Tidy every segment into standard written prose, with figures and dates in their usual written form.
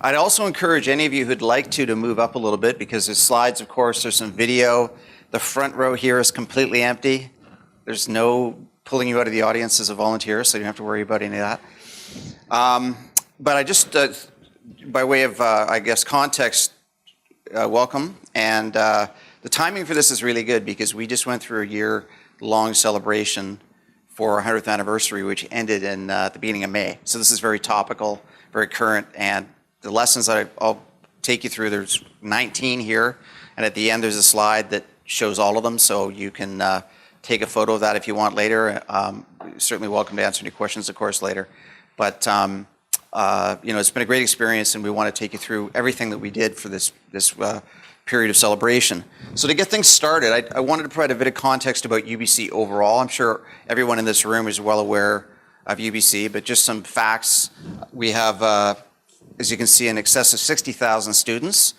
I'd also encourage any of you who'd like to move up a little bit because there's slides, of course, there's some video. The front row here is completely empty. There's no pulling you out of the audience as a volunteer, so you don't have to worry about any of that. But I just, by way of, I guess, context, welcome. And the timing for this is really good because we just went through a year-long celebration for our 100th anniversary, which ended in the beginning of May. So this is very topical, very current, and the lessons that I'll take you through, there's 19 here, and at the end there's a slide that shows all of them, so you can take a photo of that if you want later. Certainly welcome to answer any questions, of course, later. But you know, it's been a great experience, and we want to take you through everything that we did for this period of celebration. So to get things started, I wanted to provide a bit of context about UBC overall. I'm sure everyone in this room is well aware of UBC, but just some facts. We have, as you can see, in excess of 60,000 students.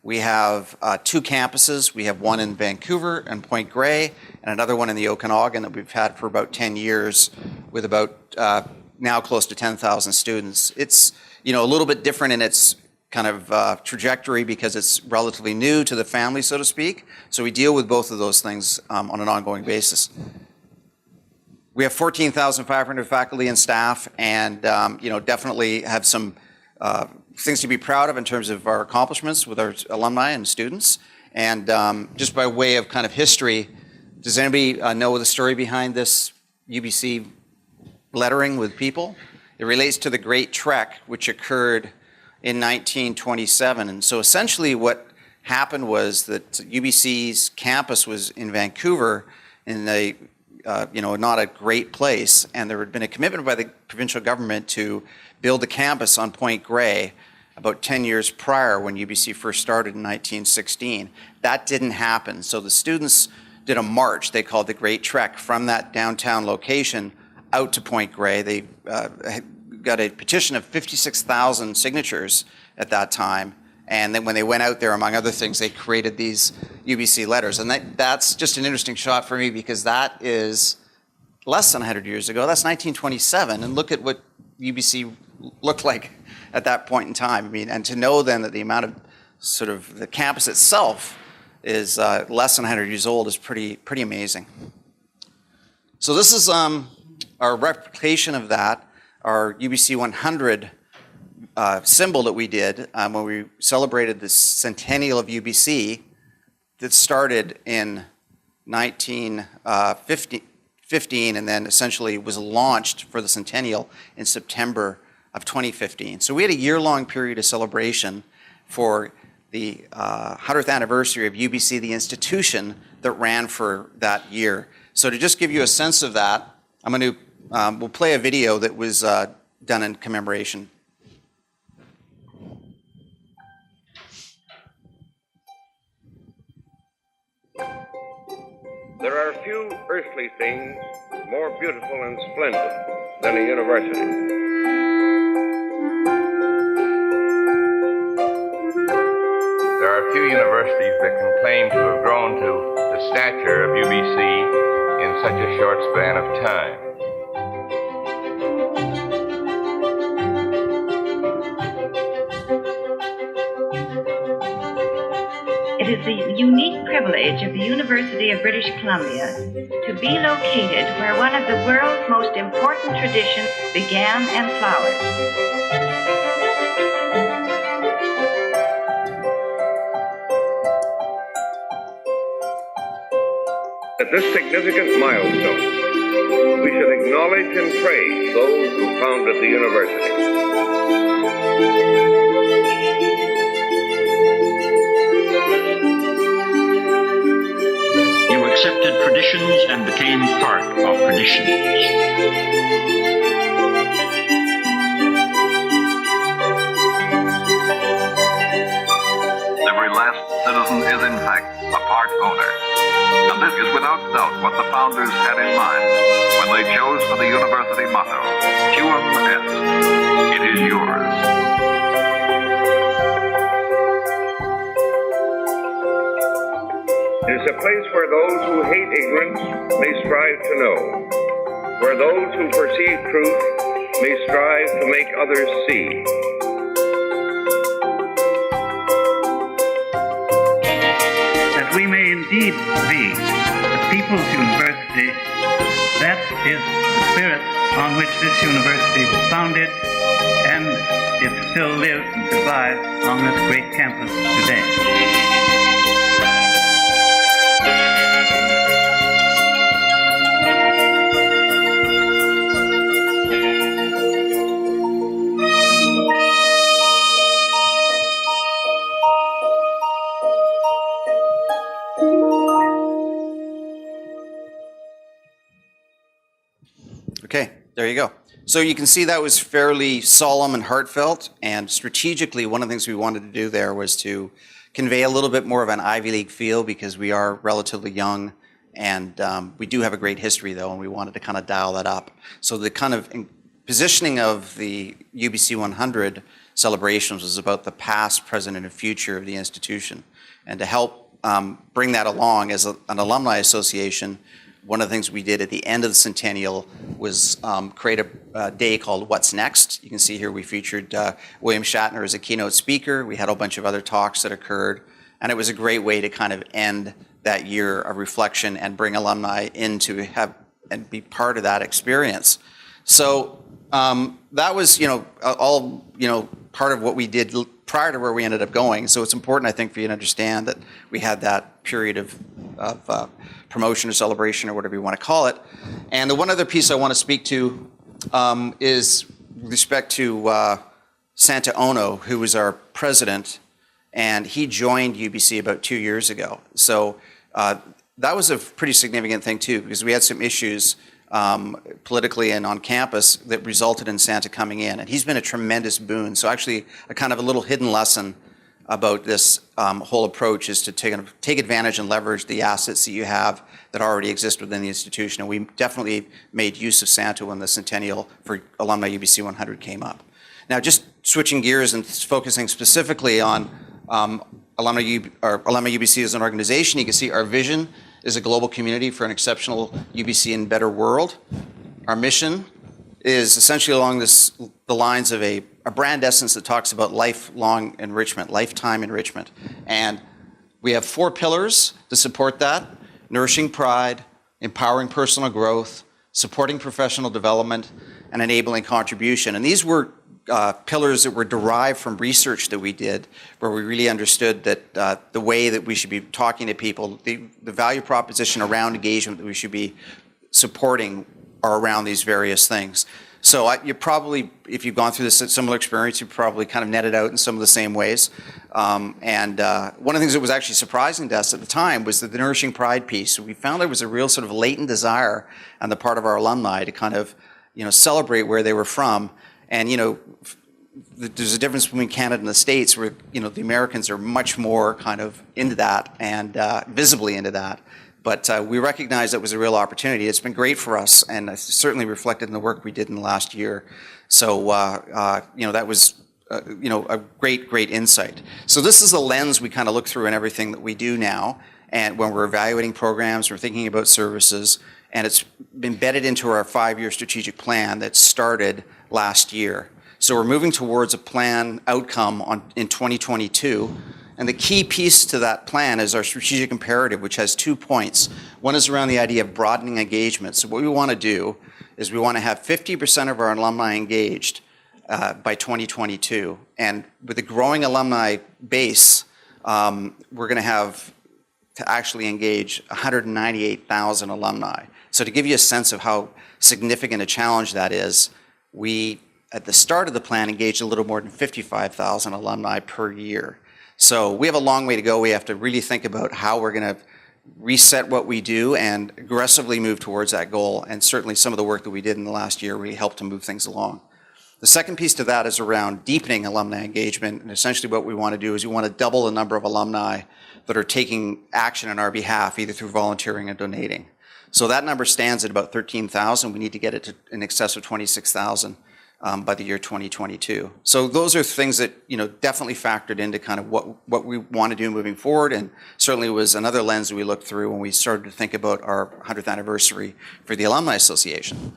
We have 2 campuses. We have one in Vancouver and Point Grey, and another one in the Okanagan that we've had for about 10 years with about now close to 10,000 students. It's, you know, a little bit different in its kind of trajectory because it's relatively new to the family, so to speak. So we deal with both of those things on an ongoing basis. We have 14,500 faculty and staff, and you know, definitely have some things to be proud of in terms of our accomplishments with our alumni and students. And just by way of kind of history, does anybody know the story behind this UBC lettering with people? It relates to the Great Trek, which occurred in 1927. And so essentially what happened was that UBC's campus was in Vancouver in a you know, not a great place, and there had been a commitment by the provincial government to build a campus on Point Grey about 10 years prior when UBC first started in 1916. That didn't happen, so the students did a march they called the Great Trek from that downtown location out to Point Grey. They got a petition of 56,000 signatures at that time. And then when they went out there, among other things, they created these UBC letters. And that's just an interesting shot for me because that is less than 100 years ago. That's 1927. And look at what UBC looked like at that point in time. I mean, and to know then that the amount of sort of the campus itself is less than 100 years old is pretty amazing. So this is our replication of that, our UBC 100 symbol that we did when we celebrated the centennial of UBC that started in 1915 and then essentially was launched for the centennial in September of 2015. So we had a year-long period of celebration for the 100th anniversary of UBC, the institution that ran for that year. So to just give you a sense of that, I'm going to we'll play a video that was done in commemoration. There are few earthly things more beautiful and splendid than a university. There are few universities that can claim to have grown to the stature of UBC in such a short span of time. It is the unique privilege of the University of British Columbia to be located where one of the world's most important traditions began and flowered. At this significant milestone, we should acknowledge and praise those who founded the university. You accepted traditions and became part of traditions. Every last citizen is, in fact, a part owner. And this is without doubt what the founders had in mind when they chose for the university motto, Tuum Est, it is yours. It is a place where those who hate ignorance may strive to know, where those who perceive truth may strive to make others see. we may indeed be the people's university, that is the spirit on which this university was founded, and it still lives and survives on this great campus today. Okay, there you go. So you can see that was fairly solemn and heartfelt, and strategically, one of the things we wanted to do there was to convey a little bit more of an Ivy League feel, because we are relatively young, and we do have a great history though, and we wanted to kind of dial that up. So the kind of positioning of the UBC 100 celebrations was about the past, present, and future of the institution. And to help bring that along as an alumni association, one of the things we did at the end of the centennial was create a day called What's Next. You can see here we featured William Shatner as a keynote speaker. We had a whole bunch of other talks that occurred, and it was a great way to kind of end that year of reflection and bring alumni in to have and be part of that experience. So that was, all, part of what we did prior to where we ended up going. So it's important, I think, for you to understand that we had that period of promotion or celebration or whatever you want to call it. And the one other piece I want to speak to is with respect to Santa Ono, who was our president, and he joined UBC about 2 years ago. So that was a pretty significant thing too, because we had some issues politically and on campus that resulted in Santa coming in, and he's been a tremendous boon. So actually a kind of a little hidden lesson about this whole approach is to take advantage and leverage the assets that you have that already exist within the institution. And we definitely made use of Santa when the centennial for Alumni UBC 100 came up. Now, just switching gears and focusing specifically on Alumni UBC as an organization, you can see our vision is a global community for an exceptional UBC and better world. Our mission is essentially along the lines of a brand essence that talks about lifelong enrichment, lifetime enrichment. And we have 4 pillars to support that: nourishing pride, empowering personal growth, supporting professional development, and enabling contribution. And these were pillars that were derived from research that we did, where we really understood that the way that we should be talking to people, the value proposition around engagement that we should be supporting are around these various things. So you probably, if you've gone through this similar experience, you probably kind of netted out in some of the same ways. One of the things that was actually surprising to us at the time was that the nourishing pride piece. We found there was a real sort of latent desire on the part of our alumni to kind of, celebrate where they were from. And, there's a difference between Canada and the States where, the Americans are much more kind of into that and visibly into that. But we recognized that was a real opportunity. It's been great for us, and it's certainly reflected in the work we did in the last year. So, that was, a great insight. So this is the lens we kind of look through in everything that we do now. And when we're evaluating programs, we're thinking about services, and it's embedded into our 5-year strategic plan that started last year. So we're moving towards a plan outcome in 2022. And the key piece to that plan is our strategic imperative, which has 2 points. One is around the idea of broadening engagement. So what we want to do is we want to have 50% of our alumni engaged by 2022. And with a growing alumni base, we're going to have to actually engage 198,000 alumni. So to give you a sense of how significant a challenge that is, we, at the start of the plan, engaged a little more than 55,000 alumni per year. So we have a long way to go. We have to really think about how we're going to reset what we do and aggressively move towards that goal. And certainly some of the work that we did in the last year really helped to move things along. The second piece to that is around deepening alumni engagement. And essentially what we want to do is we want to double the number of alumni that are taking action on our behalf, either through volunteering or donating. So that number stands at about 13,000. We need to get it to in excess of 26,000 by the year 2022. So those are things that definitely factored into kind of what we want to do moving forward, and certainly was another lens that we looked through when we started to think about our 100th anniversary for the Alumni Association.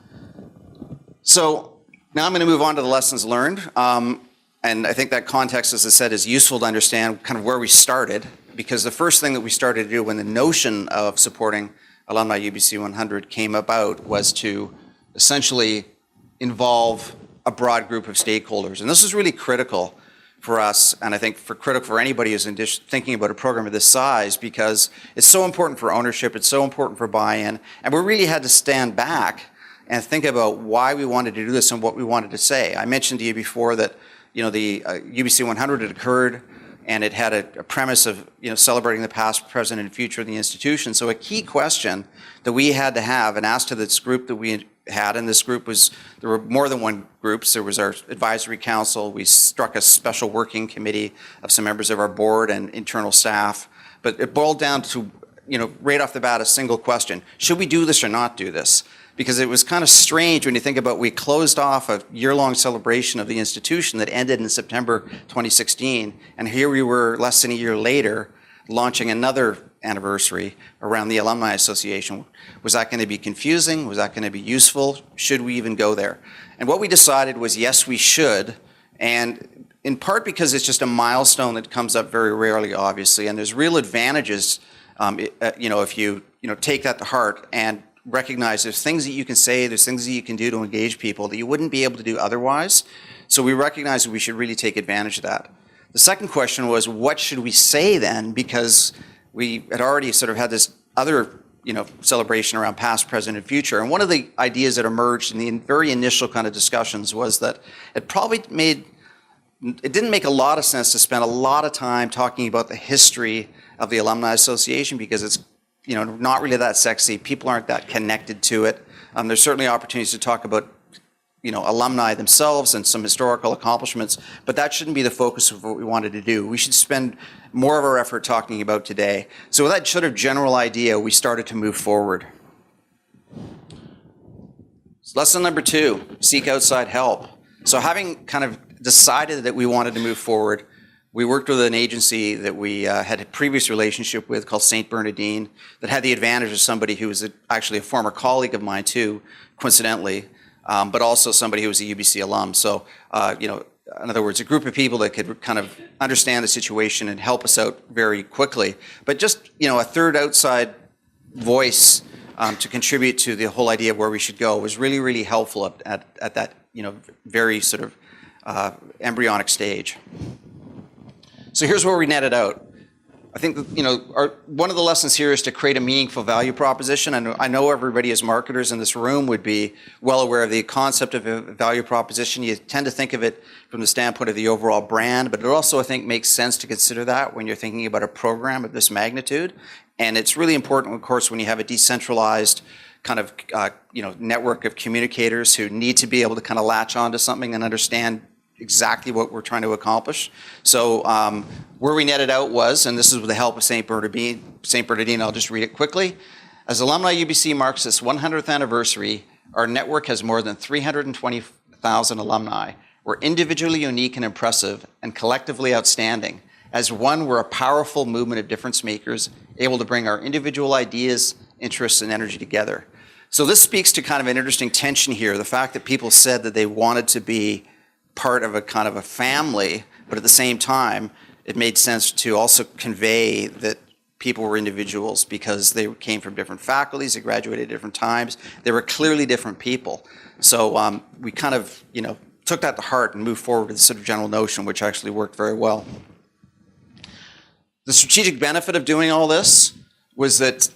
So now I'm going to move on to the lessons learned, and I think that context, as I said, is useful to understand kind of where we started, because the first thing that we started to do when the notion of supporting Alumni UBC 100 came about was to essentially involve a broad group of stakeholders. And this is really critical for us, and I think critical for anybody who's thinking about a program of this size, because it's so important for ownership, it's so important for buy-in, and we really had to stand back and think about why we wanted to do this and what we wanted to say. I mentioned to you before that the UBC 100 had occurred, and it had a premise of celebrating the past, present, and future of the institution. So a key question that we had to have and asked to this group that we had, and this group was, there were more than one groups. There was our advisory council. We struck a special working committee of some members of our board and internal staff. But it boiled down to, right off the bat, a single question: should we do this or not do this? Because it was kind of strange when you think about, we closed off a year-long celebration of the institution that ended in September 2016, and here we were less than a year later launching another anniversary around the Alumni Association. Was that going to be confusing? Was that going to be useful? Should we even go there? And what we decided was, yes, we should, and in part because it's just a milestone that comes up very rarely, obviously, and there's real advantages, if you take that to heart and recognize there's things that you can say, there's things that you can do to engage people that you wouldn't be able to do otherwise. So we recognize that we should really take advantage of that. The second question was, what should we say then? Because we had already sort of had this other celebration around past, present, and future. And one of the ideas that emerged in the very initial kind of discussions was that it didn't make a lot of sense to spend a lot of time talking about the history of the Alumni Association, because it's not really that sexy. People aren't that connected to it. There's certainly opportunities to talk about alumni themselves and some historical accomplishments, but that shouldn't be the focus of what we wanted to do. We should spend more of our effort talking about today. So with that sort of general idea, we started to move forward. Lesson number 2, seek outside help. So having kind of decided that we wanted to move forward, we worked with an agency that we had a previous relationship with called St. Bernardine, that had the advantage of somebody who was actually a former colleague of mine too, coincidentally, but also somebody who was a UBC alum. So, in other words, a group of people that could kind of understand the situation and help us out very quickly. But just, a third outside voice to contribute to the whole idea of where we should go was really, really helpful at that, very sort of embryonic stage. So here's where we netted out. I think that, one of the lessons here is to create a meaningful value proposition. And I know everybody as marketers in this room would be well aware of the concept of a value proposition. You tend to think of it from the standpoint of the overall brand, but it also, I think, makes sense to consider that when you're thinking about a program of this magnitude. And it's really important, of course, when you have a decentralized kind of network of communicators who need to be able to kind of latch onto something and understand exactly what we're trying to accomplish. So where we netted out was, and this is with the help of St. Bernardine, I'll just read it quickly. As Alumni UBC marks its 100th anniversary, our network has more than 320,000 alumni. We're individually unique and impressive, and collectively outstanding. As one, we're a powerful movement of difference makers, able to bring our individual ideas, interests, and energy together. So this speaks to kind of an interesting tension here, the fact that people said that they wanted to be part of a kind of a family, but at the same time, it made sense to also convey that people were individuals because they came from different faculties, they graduated at different times, they were clearly different people. So we kind of, took that to heart and moved forward with this sort of general notion, which actually worked very well. The strategic benefit of doing all this was that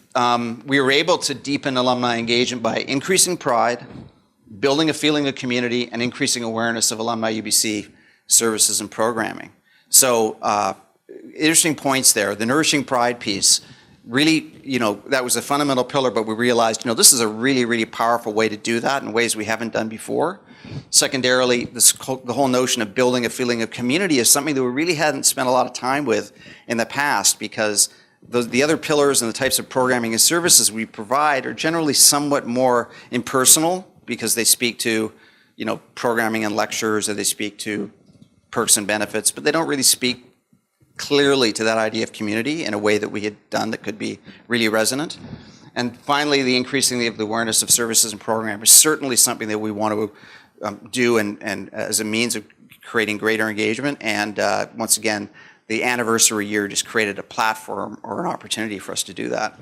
we were able to deepen alumni engagement by increasing pride, building a feeling of community, and increasing awareness of Alumni UBC services and programming. So interesting points there. The nourishing pride piece, really, that was a fundamental pillar, but we realized, this is a really, really powerful way to do that in ways we haven't done before. Secondarily, the whole notion of building a feeling of community is something that we really hadn't spent a lot of time with in the past, because the other pillars and the types of programming and services we provide are generally somewhat more impersonal, because they speak to, programming and lectures, or they speak to perks and benefits, but they don't really speak clearly to that idea of community in a way that we had done that could be really resonant. And finally, the increasing of the awareness of services and programs is certainly something that we want to do and as a means of creating greater engagement. And once again, the anniversary year just created a platform or an opportunity for us to do that.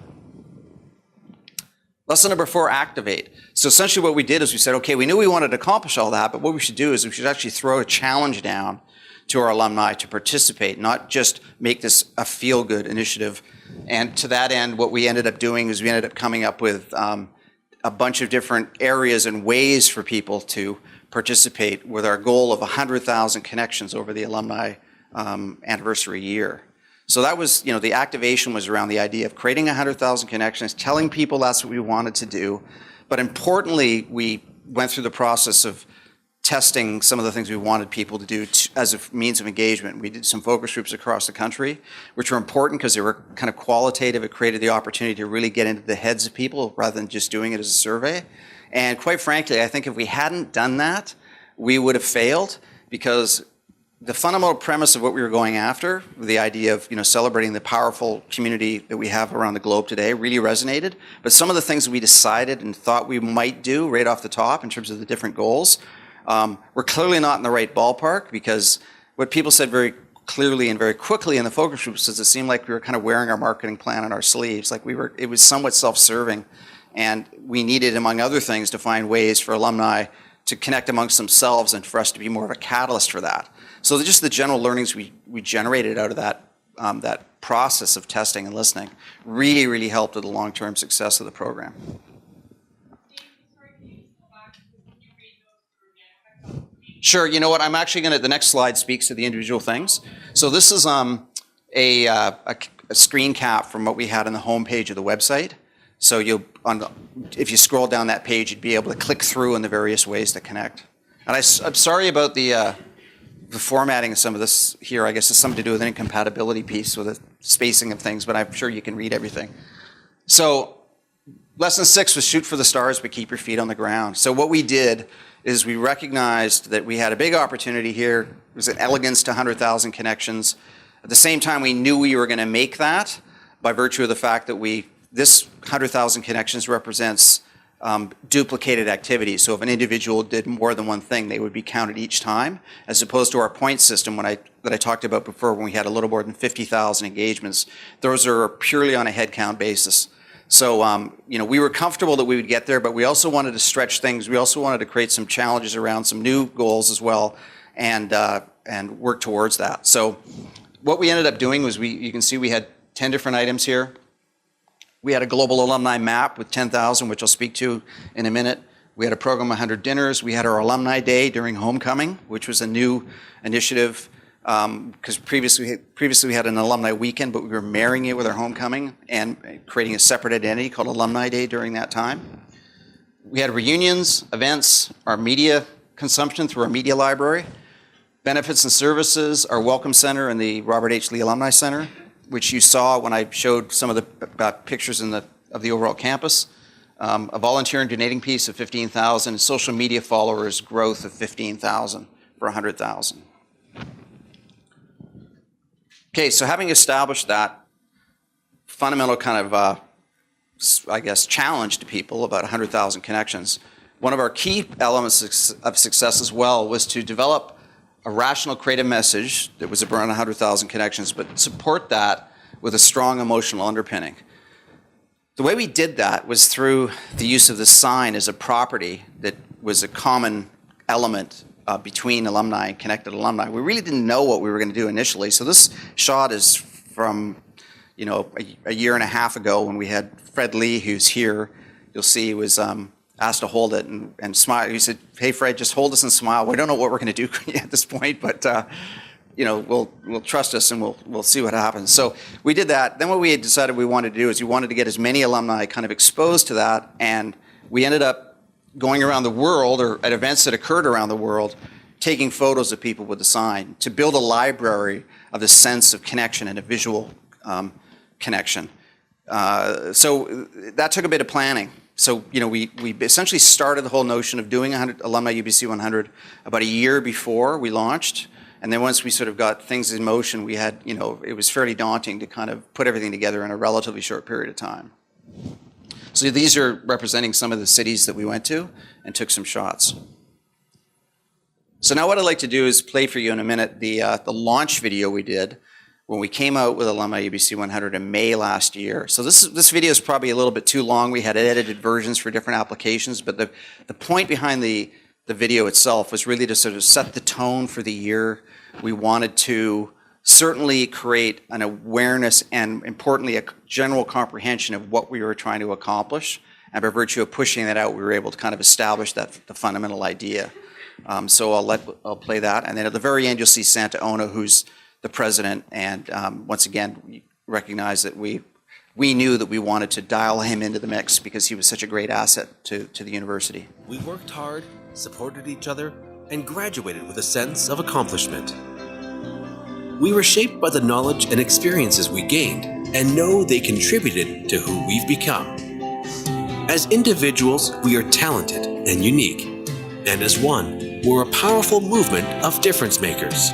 Lesson number 4, activate. So essentially what we did is we said, okay, we knew we wanted to accomplish all that, but what we should do is we should actually throw a challenge down to our alumni to participate, not just make this a feel-good initiative. And to that end, what we ended up doing is we ended up coming up with a bunch of different areas and ways for people to participate with our goal of 100,000 connections over the alumni anniversary year. So that was, the activation was around the idea of creating 100,000 connections, telling people that's what we wanted to do. But importantly, we went through the process of testing some of the things we wanted people to do as a means of engagement. We did some focus groups across the country, which were important because they were kind of qualitative. It created the opportunity to really get into the heads of people rather than just doing it as a survey. And quite frankly, I think if we hadn't done that, we would have failed, because the fundamental premise of what we were going after, the idea of celebrating the powerful community that we have around the globe today, really resonated. But some of the things that we decided and thought we might do right off the top in terms of the different goals, we're clearly not in the right ballpark, because what people said very clearly and very quickly in the focus groups is it seemed like we were kind of wearing our marketing plan on our sleeves. Like it was somewhat self-serving, and we needed, among other things, to find ways for alumni to connect amongst themselves and for us to be more of a catalyst for that. So just the general learnings we generated out of that process of testing and listening really, really helped with the long-term success of the program. Sure, you know what, I'm actually the next slide speaks to the individual things. So this is a screen cap from what we had on the homepage of the website. So if you scroll down that page, you'd be able to click through in the various ways to connect. And I'm sorry about the formatting of some of this here. I guess it's something to do with an incompatibility piece with the spacing of things, but I'm sure you can read everything. So lesson 6 was shoot for the stars, but keep your feet on the ground. So what we did is we recognized that we had a big opportunity here. It was an elegance to 100,000 connections. At the same time, we knew we were going to make that by virtue of the fact that this 100,000 connections represents duplicated activities. So if an individual did more than one thing, they would be counted each time, as opposed to our point system that I talked about before, when we had a little more than 50,000 engagements. Those are purely on a head count basis. So we were comfortable that we would get there, but we also wanted to stretch things. We also wanted to create some challenges around some new goals as well, and work towards that. So what we ended up doing was you can see we had 10 different items here. We had a global alumni map with 10,000, which I'll speak to in a minute. We had a program 100 dinners. We had our alumni day during homecoming, which was a new initiative, because previously we had an alumni weekend, but we were marrying it with our homecoming and creating a separate identity called Alumni Day during that time. We had reunions, events, our media consumption through our media library, benefits and services, our welcome center and the Robert H. Lee Alumni Center, which you saw when I showed some of the pictures of the overall campus. A volunteer and donating piece of 15,000, social media followers growth of 15,000 for 100,000. Okay, so having established that fundamental kind of, challenge to people about 100,000 connections, one of our key elements of success as well was to develop a rational creative message that was around 100,000 connections, but support that with a strong emotional underpinning. The way we did that was through the use of the sign as a property that was a common element between alumni and connected alumni. We really didn't know what we were going to do initially. So this shot is from a year and a half ago when we had Fred Lee, who's here. You'll see he was asked to hold it and smile. He said, "Hey Fred, just hold this and smile. We don't know what we're going to do at this point, but we'll trust us and we'll see what happens." So we did that. Then what we had decided we wanted to do is we wanted to get as many alumni kind of exposed to that, and we ended up going around the world, or at events that occurred around the world, taking photos of people with the sign to build a library of the sense of connection and a visual connection. So that took a bit of planning. So we essentially started the whole notion of doing Alumni UBC 100 about a year before we launched. And then once we sort of got things in motion, we had, it was fairly daunting to kind of put everything together in a relatively short period of time. So these are representing some of the cities that we went to and took some shots. So now what I'd like to do is play for you in a minute the launch video we did. when we came out with Alumni UBC 100 in May last year. So this video is probably a little bit too long. We had edited versions for different applications, but the point behind the video itself was really to sort of set the tone for the year. We wanted to certainly create an awareness and, importantly, a general comprehension of what we were trying to accomplish. And by virtue of pushing that out, we were able to kind of establish the fundamental idea. So I'll play that. And then at the very end, you'll see Santa Ona, who's the president. And once again, we recognize that we knew that we wanted to dial him into the mix because he was such a great asset to the university. We worked hard, supported each other, and graduated with a sense of accomplishment. We were shaped by the knowledge and experiences we gained, and know they contributed to who we've become. As individuals, we are talented and unique, and as one, we're a powerful movement of difference makers.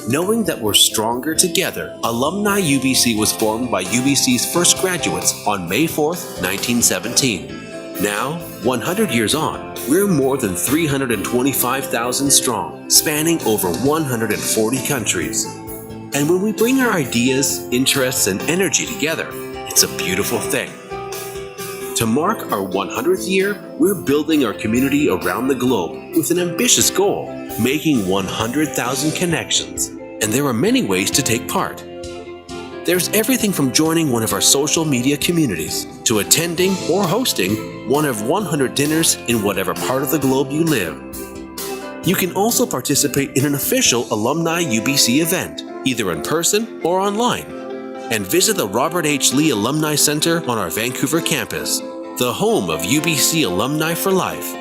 Knowing that we're stronger together, Alumni UBC was formed by UBC's first graduates on May 4th, 1917. Now, 100 years on, we're more than 325,000 strong, spanning over 140 countries. And when we bring our ideas, interests, and energy together, it's a beautiful thing. To mark our 100th year, we're building our community around the globe with an ambitious goal, making 100,000 connections. And there are many ways to take part. There's everything from joining one of our social media communities to attending or hosting one of 100 dinners in whatever part of the globe you live. You can also participate in an official Alumni UBC event, either in person or online, and visit the Robert H. Lee Alumni Center on our Vancouver campus, the home of UBC Alumni for Life.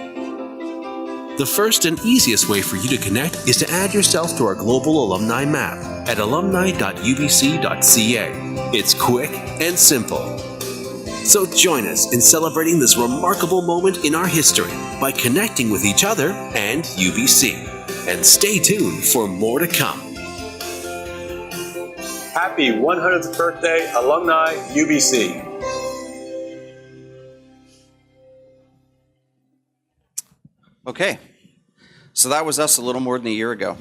The first and easiest way for you to connect is to add yourself to our global alumni map at alumni.ubc.ca. It's quick and simple. So join us in celebrating this remarkable moment in our history by connecting with each other and UBC. And stay tuned for more to come. Happy 100th birthday, Alumni UBC. Okay, so that was us a little more than a year ago.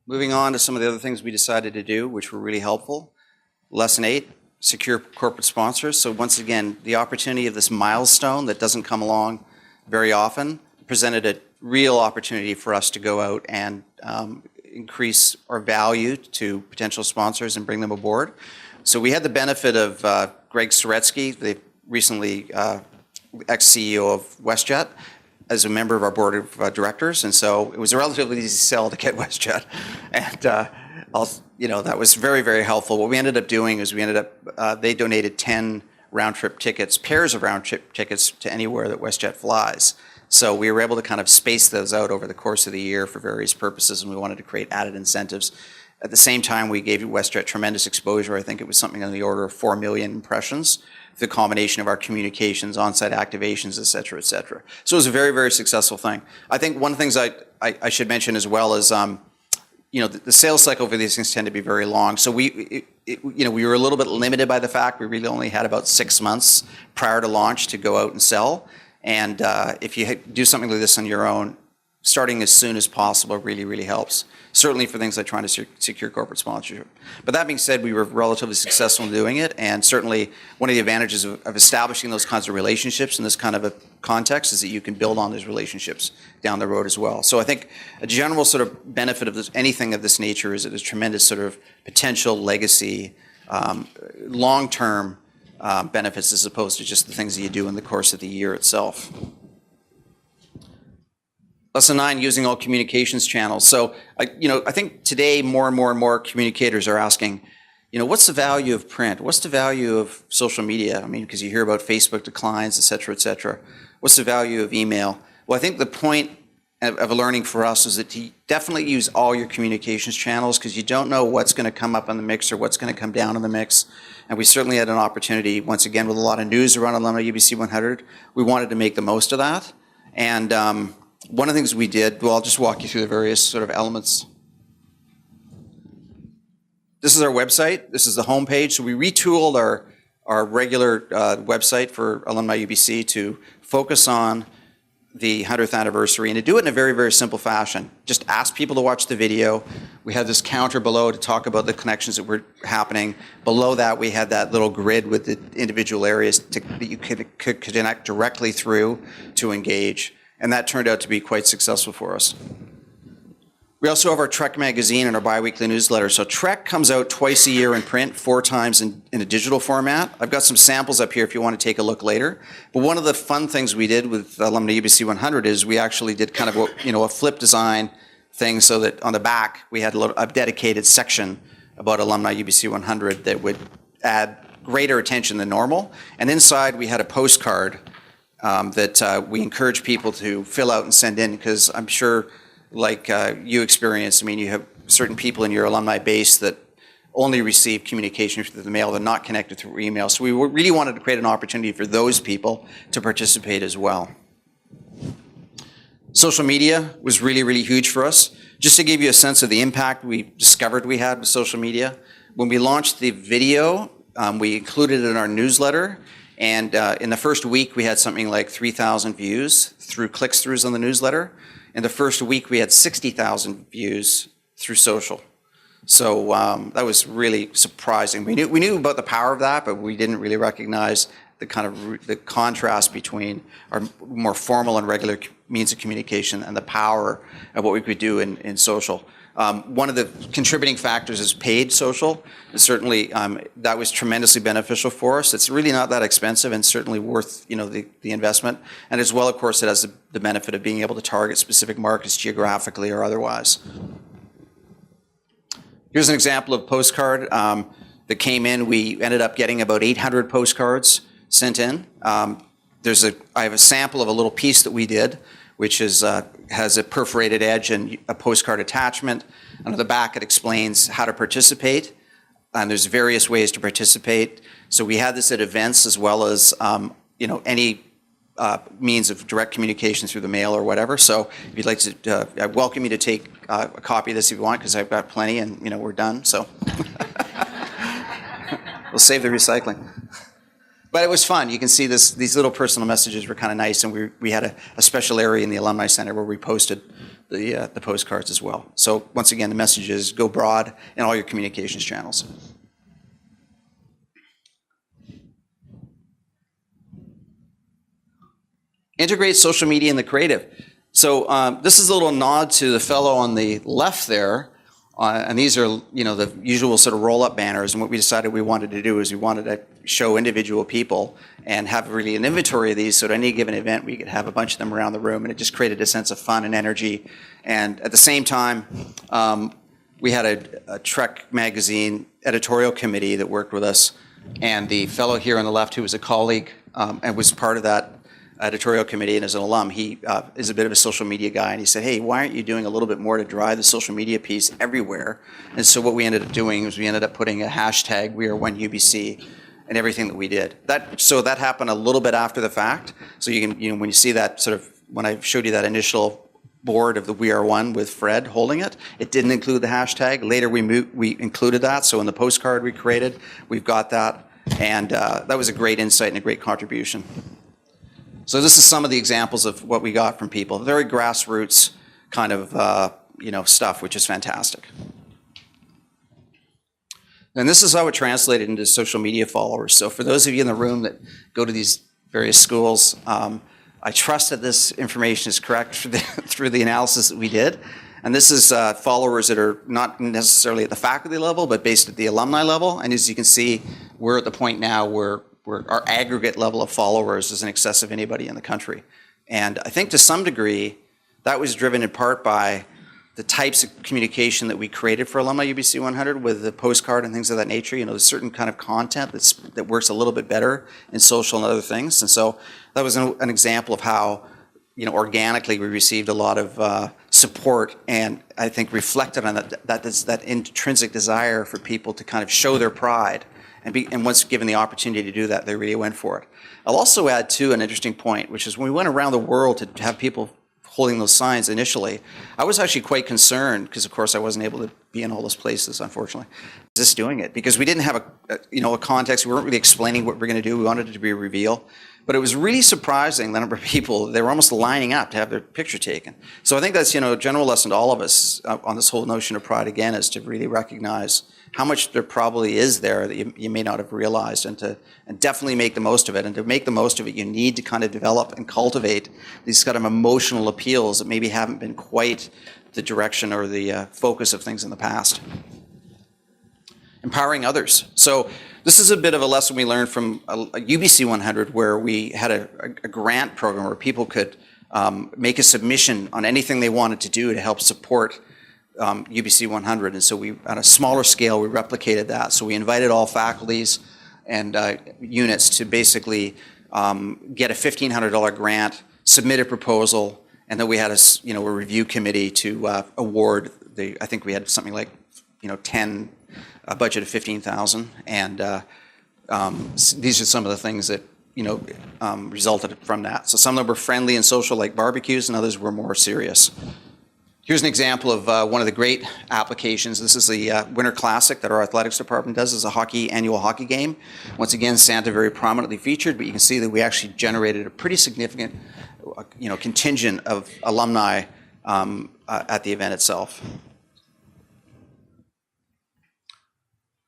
Moving on to some of the other things we decided to do, which were really helpful. Lesson 8, secure corporate sponsors. So once again, the opportunity of this milestone that doesn't come along very often presented a real opportunity for us to go out and increase our value to potential sponsors and bring them aboard. So we had the benefit of Greg Soretsky, the recently ex-CEO of WestJet, as a member of our board of directors, and so it was a relatively easy sell to get WestJet, and that was very, very helpful. What we ended up doing is they donated 10 round-trip tickets, pairs of round-trip tickets to anywhere that WestJet flies. So we were able to kind of space those out over the course of the year for various purposes, and we wanted to create added incentives. At the same time, we gave WestJet tremendous exposure. I think it was something on the order of 4 million impressions, the combination of our communications, on-site activations, et cetera, et cetera. So it was a very, very successful thing. I think one of the things I should mention as well is, the sales cycle for these things tend to be very long. So we were a little bit limited by the fact we really only had about 6 months prior to launch to go out and sell. And if you do something like this on your own, starting as soon as possible really, really helps. Certainly for things like trying to secure corporate sponsorship. But that being said, we were relatively successful in doing it, and certainly one of the advantages of establishing those kinds of relationships in this kind of a context is that you can build on those relationships down the road as well. So I think a general sort of benefit of anything of this nature is that there's tremendous sort of potential legacy, long-term benefits as opposed to just the things that you do in the course of the year itself. Lesson 9, using all communications channels. So, I think today more and more communicators are asking, what's the value of print? What's the value of social media? I mean, because you hear about Facebook declines, et cetera, et cetera. What's the value of email? Well, I think the point of a learning for us is that to definitely use all your communications channels because you don't know what's going to come up on the mix or what's going to come down in the mix. And we certainly had an opportunity, once again, with a lot of news around Alumni UBC 100. We wanted to make the most of that. And one of the things we did, well, I'll just walk you through the various sort of elements. This is our website. This is the homepage. So we retooled our regular website for Alumni UBC to focus on the 100th anniversary, and to do it in a very, very simple fashion. Just ask people to watch the video. We had this counter below to talk about the connections that were happening. Below that, we had that little grid with the individual areas that you could connect directly through to engage. And that turned out to be quite successful for us. We also have our Trek magazine and our biweekly newsletter. So Trek comes out twice a year in print, 4 times in a digital format. I've got some samples up here if you want to take a look later. But one of the fun things we did with Alumni UBC 100 is we actually did kind of a flip design thing, so that on the back we had a dedicated section about Alumni UBC 100 that would add greater attention than normal. And inside we had a postcard that we encourage people to fill out and send in, because I'm sure, like you experienced, I mean, you have certain people in your alumni base that only receive communication through the mail. They're not connected through email. So we really wanted to create an opportunity for those people to participate as well. Social media was really, really huge for us. Just to give you a sense of the impact we discovered we had with social media, when we launched the video, we included it in our newsletter. And in the first week, we had something like 3,000 views through click-throughs on the newsletter. In the first week, we had 60,000 views through social. So that was really surprising. We knew about the power of that, but we didn't really recognize the kind of the contrast between our more formal and regular means of communication and the power of what we could do in social. One of the contributing factors is paid social. Certainly, that was tremendously beneficial for us. It's really not that expensive and certainly worth the investment. And as well, of course, it has the benefit of being able to target specific markets geographically or otherwise. Here's an example of postcard that came in. We ended up getting about 800 postcards sent in. I have a sample of a little piece that we did, which has a perforated edge and a postcard attachment. And on the back, it explains how to participate. And there's various ways to participate. So we had this at events as well as any means of direct communication through the mail or whatever. So if you'd like to, I welcome you to take a copy of this if you want, because I've got plenty and we're done. So we'll save the recycling. But it was fun. You can see these little personal messages were kind of nice, and we had a special area in the Alumni Center where we posted the postcards as well. So once again, the message is go broad in all your communications channels. Integrate social media in the creative. So this is a little nod to the fellow on the left there. And these are, the usual sort of roll-up banners. And what we decided we wanted to do is we wanted to show individual people and have really an inventory of these. So at any given event, we could have a bunch of them around the room, and it just created a sense of fun and energy. And at the same time, we had a Trek magazine editorial committee that worked with us. And the fellow here on the left, who was a colleague and was part of that editorial committee and as an alum, he is a bit of a social media guy, and he said, hey, why aren't you doing a little bit more to drive the social media piece everywhere? And so what we ended up doing was we ended up putting a hashtag, #WeAreOneUBC, in everything that we did. So that happened a little bit after the fact. So you can, when you see that sort of, when I showed you that initial board of the We Are One with Fred holding it, it didn't include the hashtag. Later we included that. So in the postcard we created, we've got that. And that was a great insight and a great contribution. So this is some of the examples of what we got from people. Very grassroots kind of stuff, which is fantastic. And this is how it translated into social media followers. So for those of you in the room that go to these various schools, I trust that this information is correct through the analysis that we did. And this is followers that are not necessarily at the faculty level, but based at the alumni level. And as you can see, we're at the point now where our aggregate level of followers is in excess of anybody in the country. And I think to some degree, that was driven in part by the types of communication that we created for Alumni UBC 100 with the postcard and things of that nature. There's certain kind of content that works a little bit better in social and other things. And so that was an example of how, organically we received a lot of support, and I think reflected on that intrinsic desire for people to kind of show their pride. And once given the opportunity to do that, they really went for it. I'll also add, too, an interesting point, which is when we went around the world to have people holding those signs initially, I was actually quite concerned, because, of course, I wasn't able to be in all those places, unfortunately. Just doing it because we didn't have a context. We weren't really explaining what we're going to do. We wanted it to be a reveal. But it was really surprising, the number of people, they were almost lining up to have their picture taken. So I think that's, a general lesson to all of us on this whole notion of pride, again, is to really recognize how much there probably is there that you may not have realized, and definitely make the most of it. And to make the most of it, you need to kind of develop and cultivate these kind of emotional appeals that maybe haven't been quite the direction or the focus of things in the past. Empowering others. So this is a bit of a lesson we learned from a UBC 100, where we had a grant program where people could make a submission on anything they wanted to do to help support UBC 100. And so we, on a smaller scale, we replicated that. So we invited all faculties and units to basically get a $1,500 grant, submit a proposal, and then we had a review committee to award I think we had something like 10. A budget of $15,000, and these are some of the things that resulted from that. So some of them were friendly and social, like barbecues, and others were more serious. Here's an example of one of the great applications. This is the Winter Classic that our athletics department does. It's a annual hockey game. Once again, Santa very prominently featured, but you can see that we actually generated a pretty significant contingent of alumni at the event itself.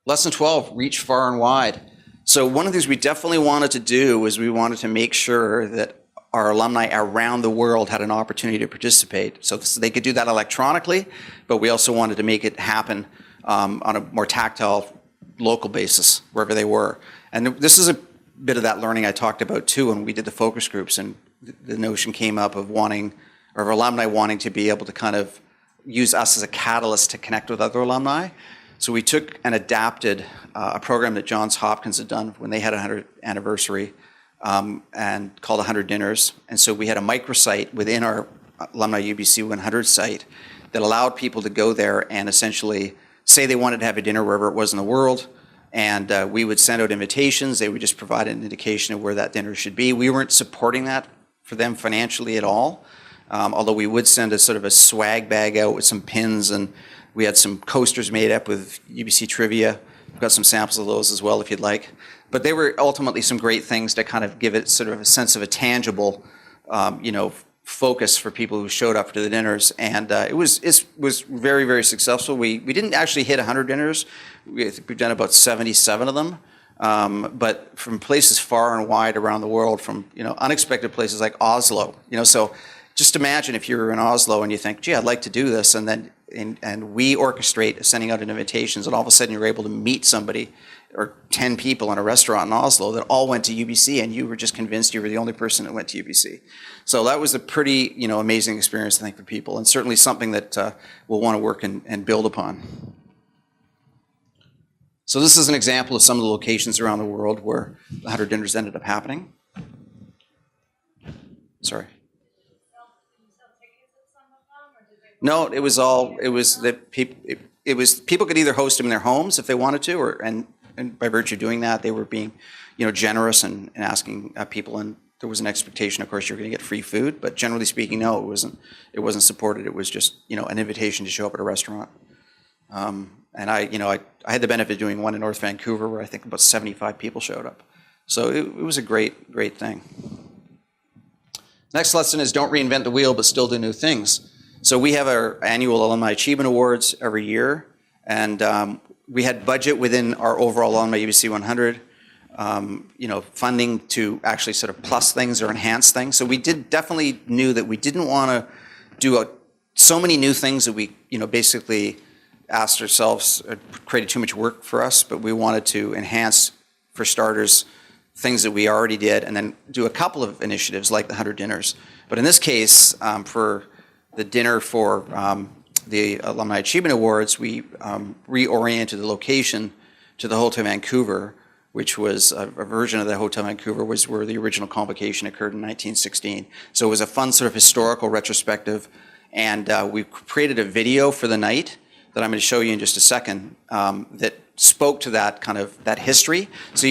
Lesson 12, reach far and wide. So one of the things we definitely wanted to do was we wanted to make sure that our alumni around the world had an opportunity to participate. So they could do that electronically, but we also wanted to make it happen on a more tactile, local basis, wherever they were. And this is a bit of that learning I talked about too when we did the focus groups, and the notion came up of alumni wanting to be able to kind of use us as a catalyst to connect with other alumni. So we took and adapted a program that Johns Hopkins had done when they had a 100th anniversary and called 100 Dinners. And so we had a microsite within our Alumni UBC 100 site that allowed people to go there and essentially say they wanted to have a dinner wherever it was in the world. And we would send out invitations. They would just provide an indication of where that dinner should be. We weren't supporting that for them financially at all, although we would send a sort of a swag bag out with some pins, and we had some coasters made up with UBC trivia. We've got some samples of those as well if you'd like. But they were ultimately some great things to kind of give it sort of a sense of a tangible, focus for people who showed up to the dinners. And it was very, very successful. We didn't actually hit 100 dinners. We've done about 77 of them. But from places far and wide around the world, from unexpected places like Oslo. So just imagine if you're in Oslo and you think, gee, I'd like to do this, and then and we orchestrate sending out invitations, and all of a sudden you're able to meet somebody or 10 people in a restaurant in Oslo that all went to UBC, and you were just convinced you were the only person that went to UBC. So that was a pretty amazing experience, I think, for people, and certainly something that we'll want to work and build upon. So this is an example of some of the locations around the world where the 100 Dinners ended up happening. Sorry. No, it was people could either host them in their homes if they wanted to, and by virtue of doing that, they were being, generous and asking people, and there was an expectation, of course, you're going to get free food, but generally speaking, no, it wasn't supported. It was just, an invitation to show up at a restaurant. And I had the benefit of doing one in North Vancouver where I think about 75 people showed up. So it was a great thing. Next lesson is don't reinvent the wheel, but still do new things. So we have our annual Alumni Achievement Awards every year, and we had budget within our overall Alumni UBC 100, funding to actually sort of plus things or enhance things. So we definitely knew that we didn't want to do so many new things that we, basically asked ourselves, created too much work for us, but we wanted to enhance, for starters, things that we already did, and then do a couple of initiatives like the 100 Dinners. But in this case, for the dinner for the Alumni Achievement Awards, we reoriented the location to the Hotel Vancouver, which was a version of the Hotel Vancouver was where the original convocation occurred in 1916. So it was a fun sort of historical retrospective, and we created a video for the night that I'm going to show you in just a second that spoke to that history. So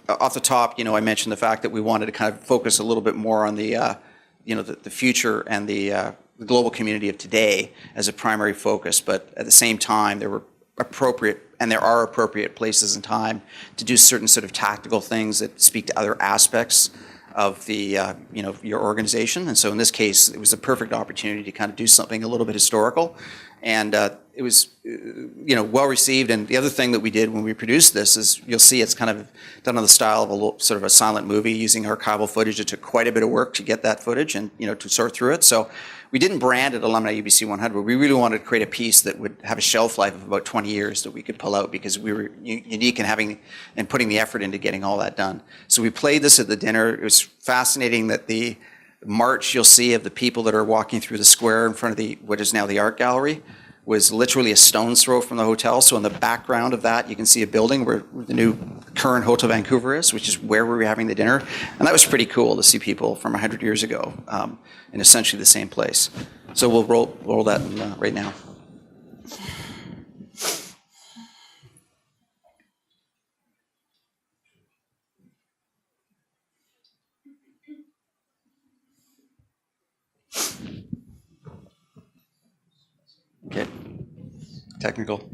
off the top, I mentioned the fact that we wanted to kind of focus a little bit more on the the future and the the global community of today as a primary focus, but at the same time, there were appropriate, and there are appropriate places and time to do certain sort of tactical things that speak to other aspects of the, your organization. And so in this case, it was a perfect opportunity to kind of do something a little bit historical. And it was, well received. And the other thing that we did when we produced this is, you'll see it's kind of done in the style of a sort of a silent movie using archival footage. It took quite a bit of work to get that footage and, to sort through it. So we didn't brand it Alumni UBC 100. We really wanted to create a piece that would have a shelf life of about 20 years that we could pull out, because we were unique in putting the effort into getting all that done. So we played this at the dinner. It was fascinating that the march you'll see of the people that are walking through the square in front of what is now the art gallery was literally a stone's throw from the hotel. So in the background of that, you can see a building where the new current Hotel Vancouver is, which is where we were having the dinner. And that was pretty cool to see people from 100 years ago in essentially the same place. So we'll roll that right now. Okay, technical.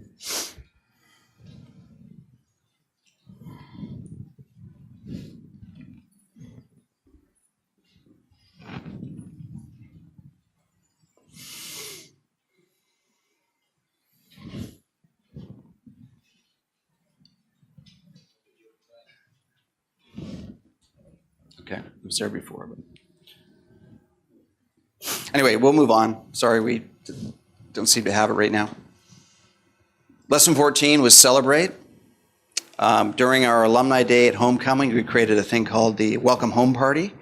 Okay, it was there before, but anyway, we'll move on. Sorry, we don't seem to have it right now. Lesson 14 was celebrate. During our alumni day at homecoming, we created a thing called the Welcome Home Party.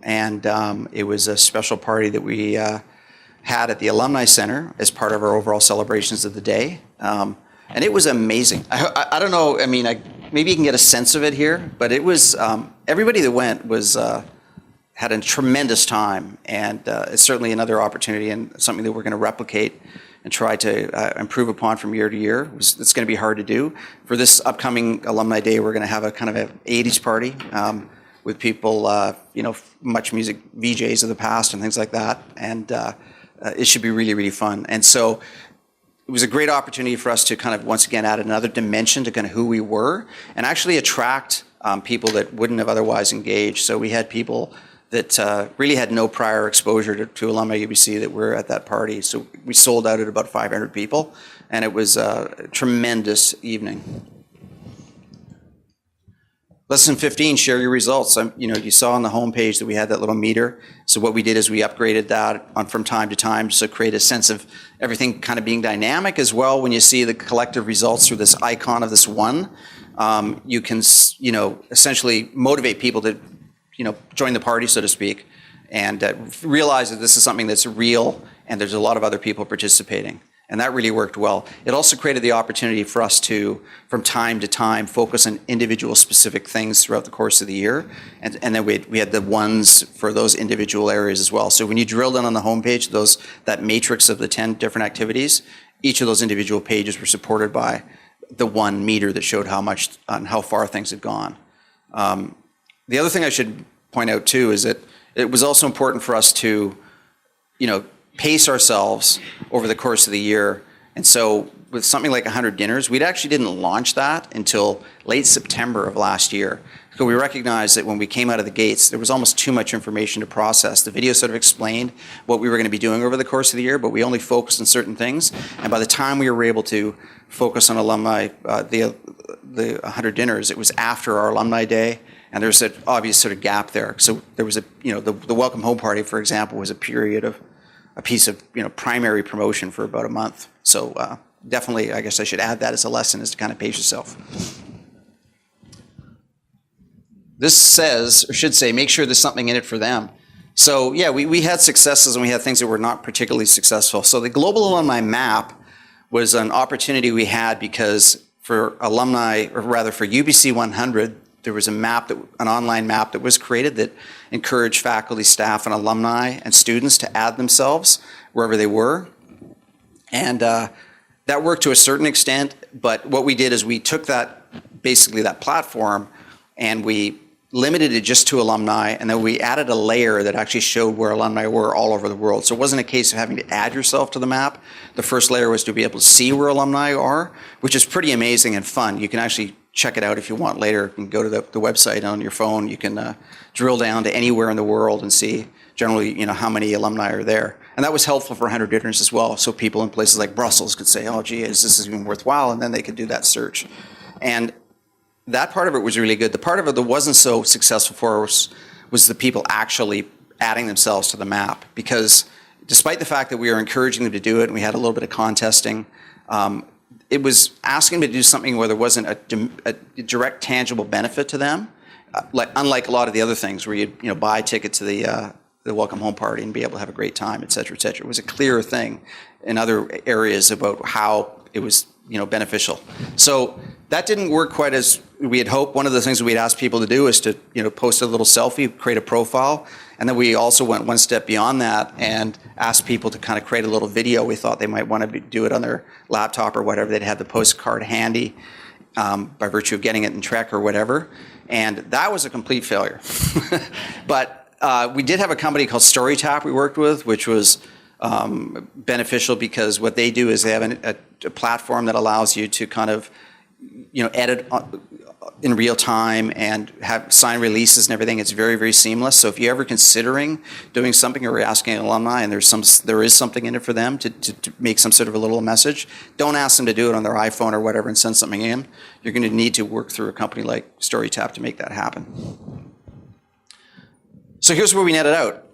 And it was a special party that we had at the Alumni Center as part of our overall celebrations of the day. And it was amazing. I don't know, maybe you can get a sense of it here, but it was, everybody that went was, had a tremendous time, and it's certainly another opportunity and something that we're going to replicate and try to improve upon from year to year. It's going to be hard to do. For this upcoming Alumni Day, we're going to have a kind of an 80s party with people, much music VJs of the past and things like that, and it should be really, really fun. And so it was a great opportunity for us to kind of once again add another dimension to kind of who we were and actually attract people that wouldn't have otherwise engaged. So we had people that really had no prior exposure to Alumni UBC that were at that party. So we sold out at about 500 people, and it was a tremendous evening. Lesson 15, share your results. You saw on the homepage that we had that little meter. So what we did is we upgraded that from time to time to create a sense of everything kind of being dynamic as well. When you see the collective results through this icon of this one, you can, essentially motivate people to join the party, so to speak, and realize that this is something that's real and there's a lot of other people participating. And that really worked well. It also created the opportunity for us to, from time to time, focus on individual specific things throughout the course of the year. And then we had the ones for those individual areas as well. So when you drilled in on the homepage, that matrix of the 10 different activities, each of those individual pages were supported by the one meter that showed how far things had gone. The other thing I should point out too is that it was also important for us to, pace ourselves over the course of the year. And so with something like 100 dinners, we actually didn't launch that until late September of last year. So we recognized that when we came out of the gates, there was almost too much information to process. The video sort of explained what we were going to be doing over the course of the year, but we only focused on certain things. And by the time we were able to focus on alumni, the 100 dinners, it was after our alumni day. And there's an obvious sort of gap there. So there was the Welcome Home Party, for example, was a piece of primary promotion for about a month. So definitely, I guess I should add that as a lesson, is to kind of pace yourself. This says, or should say, make sure there's something in it for them. So yeah, we had successes and we had things that were not particularly successful. So the Global Alumni Map was an opportunity we had because for alumni, or rather for UBC 100, there was an online map that was created that encouraged faculty, staff, and alumni and students to add themselves wherever they were. And that worked to a certain extent, but what we did is we took basically that platform, and we limited it just to alumni, and then we added a layer that actually showed where alumni were all over the world. So it wasn't a case of having to add yourself to the map. The first layer was to be able to see where alumni are, which is pretty amazing and fun. You can actually check it out if you want later. You can go to the website on your phone. You can drill down to anywhere in the world and see generally, how many alumni are there. And that was helpful for 100 dinners as well. So people in places like Brussels could say, oh, gee, is this even worthwhile? And then they could do that search. And that part of it was really good. The part of it that wasn't so successful for us was the people actually adding themselves to the map. Because despite the fact that we were encouraging them to do it, and we had a little bit of contesting, it was asking them to do something where there wasn't a direct, tangible benefit to them. Unlike a lot of the other things where you buy a ticket to the welcome home party and be able to have a great time, et cetera, et cetera. It was a clearer thing in other areas about how it was beneficial. So that didn't work quite as we had hoped. One of the things that we'd asked people to do is to post a little selfie, create a profile, and then we also went one step beyond that and asked people to kind of create a little video. We thought they might want to do it on their laptop or whatever. They'd have the postcard handy by virtue of getting it in Trek or whatever, and that was a complete failure. But we did have a company called StoryTap we worked with, which was beneficial because what they do is they have a platform that allows you to kind of edit in real time and have sign releases and everything. It's very, very seamless. So if you're ever considering doing something or asking an alumni and there is something in it for them to make some sort of a little message, don't ask them to do it on their iPhone or whatever and send something in. You're going to need to work through a company like StoryTap to make that happen. So here's where we netted out.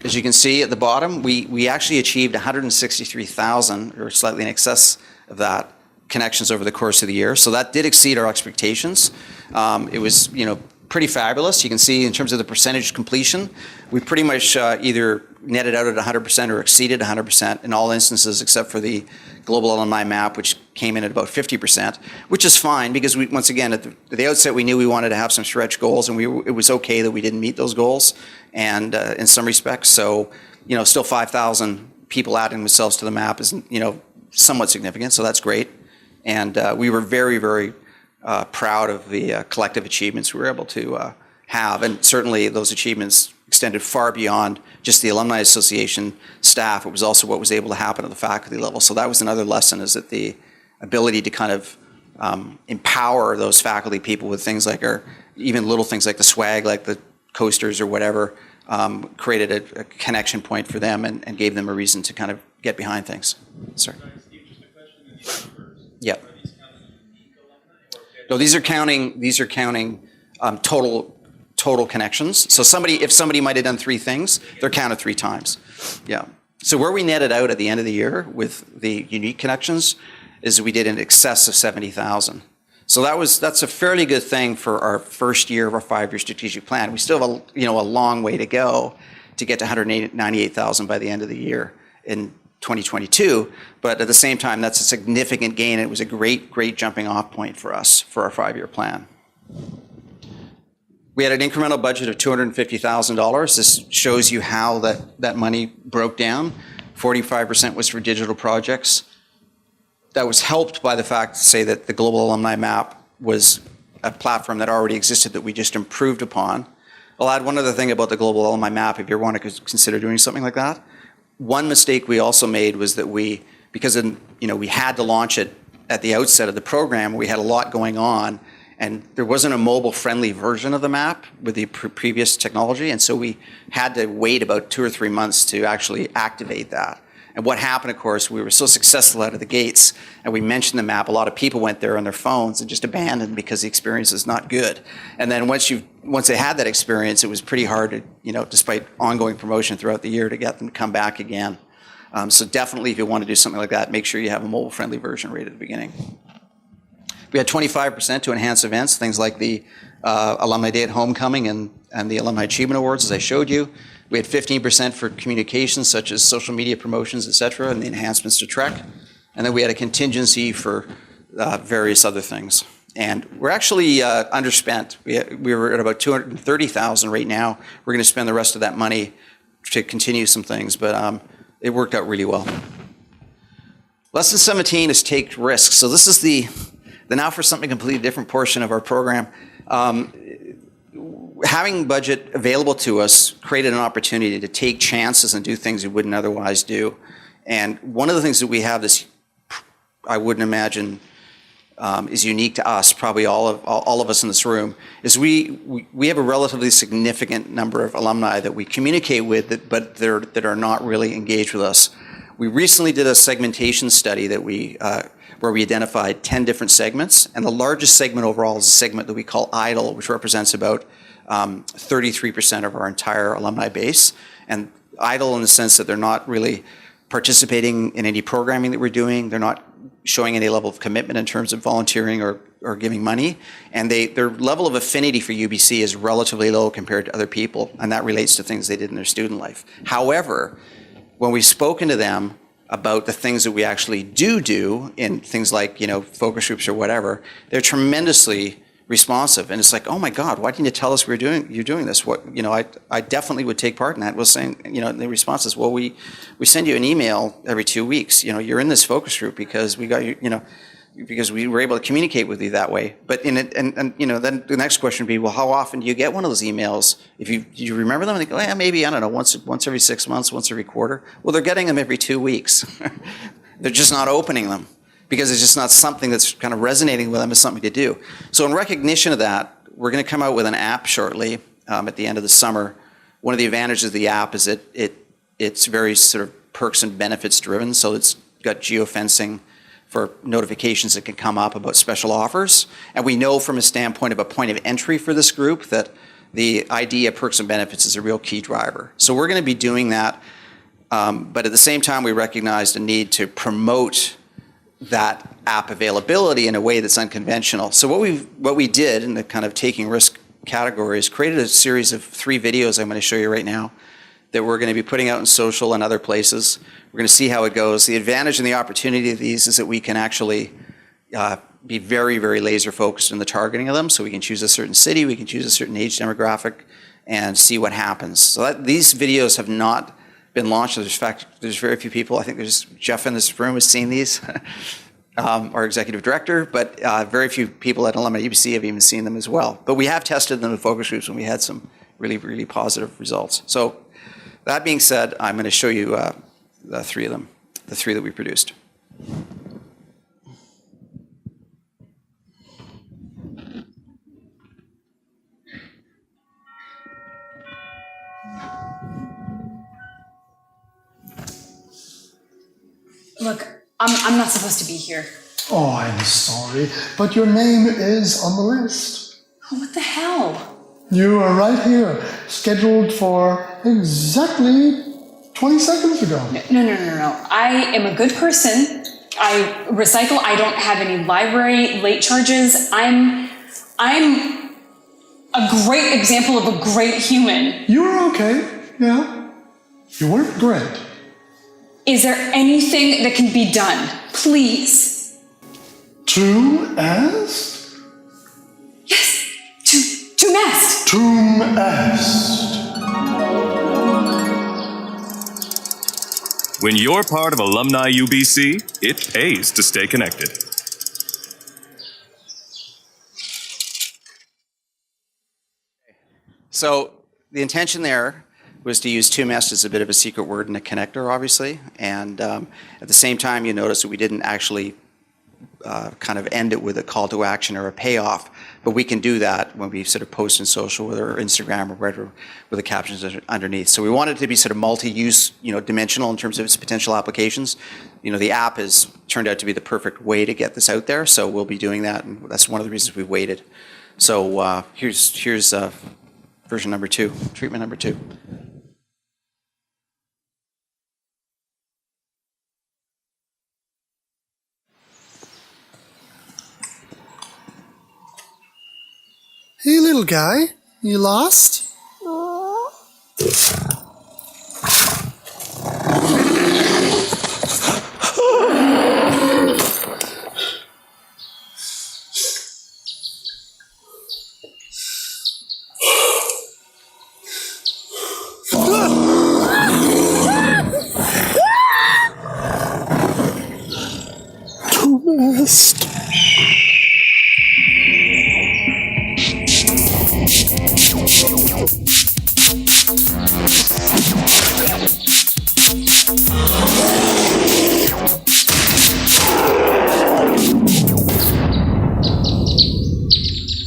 As you can see at the bottom, we actually achieved 163,000 or slightly in excess of that connections over the course of the year. So that did exceed our expectations. It was, pretty fabulous. You can see in terms of the percentage completion, we pretty much either netted out at 100% or exceeded 100% in all instances except for the global alumni map, which came in at about 50%, which is fine because once again, at the outset, we knew we wanted to have some stretch goals, and it was okay that we didn't meet those goals, and in some respects. So, still 5,000 people adding themselves to the map is, somewhat significant. So that's great. And we were very, very proud of the collective achievements we were able to have. And certainly those achievements extended far beyond just the Alumni Association staff. It was also what was able to happen at the faculty level. So that was another lesson, is that the ability to kind of empower those faculty people with things like even little things like the swag, like the coasters or whatever, created a connection point for them and gave them a reason to kind of get behind things. Sorry. Yeah. No, these are counting total connections. So if somebody might have done 3 things, they're counted 3 times. Yeah. So where we netted out at the end of the year with the unique connections is we did in excess of 70,000. So that's a fairly good thing for our first year of our 5-year strategic plan. We still have a long way to go to get to 198,000 by the end of the year in 2022, but at the same time, that's a significant gain. It was a great, great jumping off point for us for our 5-year plan. We had an incremental budget of $250,000. This shows you how that money broke down. 45% was for digital projects. That was helped by the fact, say, that the Global Alumni Map was a platform that already existed that we just improved upon. I'll add one other thing about the Global Alumni Map if you want to consider doing something like that. One mistake we also made was that because we had to launch it at the outset of the program, we had a lot going on, and there wasn't a mobile-friendly version of the map with the previous technology, and so we had to wait about 2 or 3 months to actually activate that. And what happened, of course, we were so successful out of the gates, and we mentioned the map, a lot of people went there on their phones and just abandoned because the experience is not good. And then once they had that experience, it was pretty hard to, despite ongoing promotion throughout the year, to get them to come back again. So definitely, if you want to do something like that, make sure you have a mobile-friendly version right at the beginning. We had 25% to enhance events, things like the Alumni Day at Homecoming and the Alumni Achievement Awards, as I showed you. We had 15% for communications, such as social media promotions, et cetera, and the enhancements to Trek. And then we had a contingency for various other things. And we're actually underspent. We were at about $230,000 right now. We're going to spend the rest of that money to continue some things, but it worked out really well. Lesson 17 is take risks. So this is the now for something completely different portion of our program. having budget available to us created an opportunity to take chances and do things we wouldn't otherwise do. And one of the things that we have this, I wouldn't imagine, is unique to us, probably all of us in this room, is we have a relatively significant number of alumni that we communicate with, that are not really engaged with us. We recently did a segmentation study that where we identified 10 different segments, and the largest segment overall is a segment that we call idle, which represents about 33% of our entire alumni base. And idle in the sense that they're not really participating in any programming that we're doing. They're not showing any level of commitment in terms of volunteering or giving money. And their level of affinity for UBC is relatively low compared to other people, and that relates to things they did in their student life. However, when we've spoken to them about the things that we actually do in things like, focus groups or whatever, they're tremendously responsive. And it's like, oh my God, why didn't you tell us you're doing this? I definitely would take part in that. Was saying, the response is, well, we send you an email every 2 weeks. You're in this focus group because we got you, because we were able to communicate with you that way. But then the next question would be, well, how often do you get one of those emails? Do you remember them? And they go, yeah, maybe, I don't know, once every 6 months, once every quarter. Well, they're getting them every 2 weeks. They're just not opening them, because it's just not something that's kind of resonating with them as something to do. So in recognition of that, we're going to come out with an app shortly at the end of the summer. One of the advantages of the app is it's very sort of perks and benefits driven. So it's got geofencing for notifications that can come up about special offers. And we know from a standpoint of a point of entry for this group that the idea of perks and benefits is a real key driver. So we're going to be doing that. But at the same time, we recognize the need to promote that app availability in a way that's unconventional. So what we did in the kind of taking risk category is created a series of 3 videos I'm going to show you right now that we're going to be putting out in social and other places. We're going to see how it goes. The advantage and the opportunity of these is that we can actually be very, very laser focused in the targeting of them. So we can choose a certain city, we can choose a certain age demographic, and see what happens. So these videos have not been launched. In fact, there's very few people. I think there's Jeff in this room has seen these, our executive director, but very few people at Alumni UBC have even seen them as well. But we have tested them in focus groups, and we had some really, really positive results. So that being said, I'm going to show you the 3 of them, the 3 that we produced. Look, I'm not supposed to be here. Oh, I'm sorry, but your name is on the list. Oh, what the hell? You are right here, scheduled for exactly 20 seconds ago. No. I am a good person. I recycle. I don't have any library late charges. I'm a great example of a great human. You were okay, yeah. You weren't great. Is there anything that can be done? Please. To-est? Yes, to-est. To-est. When you're part of Alumni UBC, it pays to stay connected. So the intention there was to use to-est as a bit of a secret word and a connector, obviously. And at the same time, you notice that we didn't actually kind of end it with a call to action or a payoff. But we can do that when we sort of post in social, whether Instagram or whatever, with the captions underneath. So we wanted it to be sort of multi-use, dimensional in terms of its potential applications. The app has turned out to be the perfect way to get this out there. So we'll be doing that, and that's one of the reasons we waited. So here's version number 2, treatment number 2. Hey, little guy, you lost? To-est.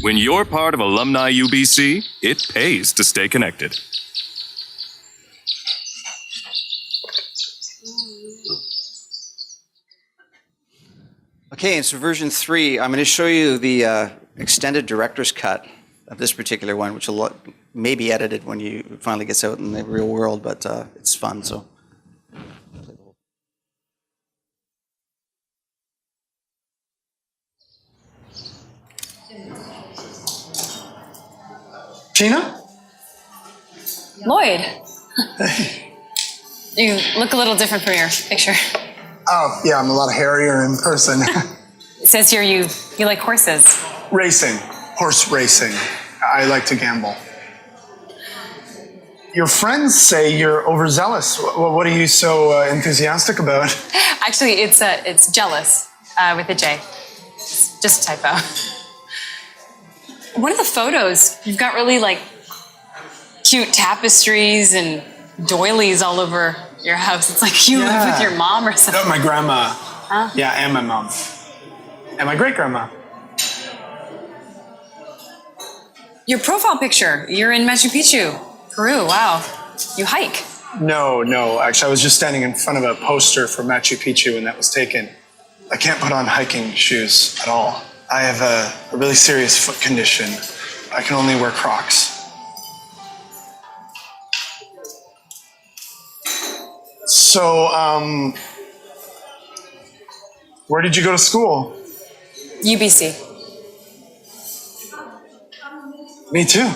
When you're part of Alumni UBC, it pays to stay connected. Okay, and so version 3, I'm going to show you the extended director's cut of this particular one, which will may be edited when it finally gets out in the real world, but it's fun, so. Gina? Lloyd. You look a little different from your picture. Oh, yeah, I'm a lot hairier in person. It says here you like horses. Racing. Horse racing. I like to gamble. Your friends say you're overzealous. What are you so enthusiastic about? Actually, it's jealous with a J. It's just a typo. One of the photos, you've got really like cute tapestries and doilies all over your house. It's like you live with your mom or something. No, my grandma. Huh? Yeah, and my mom. And my great-grandma. Your profile picture, you're in Machu Picchu, Peru. Wow. You hike. No. Actually, I was just standing in front of a poster for Machu Picchu and that was taken. I can't put on hiking shoes at all. I have a really serious foot condition. I can only wear Crocs. So, where did you go to school? UBC. Me too.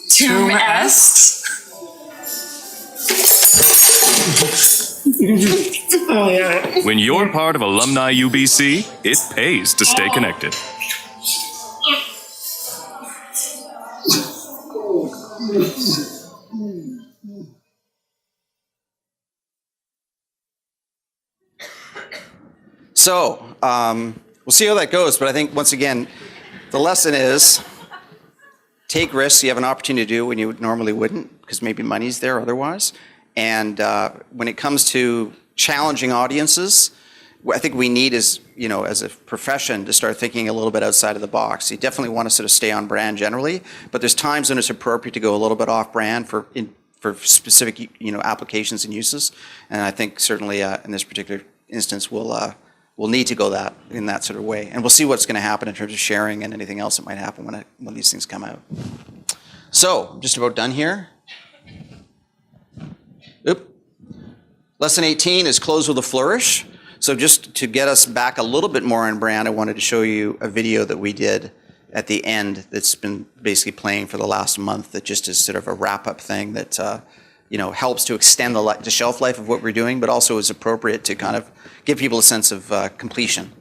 Tomb S? Oh, yeah. When you're part of Alumni UBC, it pays to stay connected. So, we'll see how that goes, but I think, once again, the lesson is take risks you have an opportunity to do when you normally wouldn't, because maybe money's there otherwise. And when it comes to challenging audiences, what I think we need is, as a profession, to start thinking a little bit outside of the box. You definitely want to sort of stay on brand generally, but there's times when it's appropriate to go a little bit off brand for specific, applications and uses. And I think certainly in this particular instance, we'll need to go in that sort of way. And we'll see what's going to happen in terms of sharing and anything else that might happen when these things come out. So, I'm just about done here. Oop. Lesson 18 is close with a flourish. So just to get us back a little bit more on brand, I wanted to show you a video that we did at the end that's been basically playing for the last month that just is sort of a wrap-up thing that helps to extend the shelf life of what we're doing, but also is appropriate to kind of give people a sense of completion.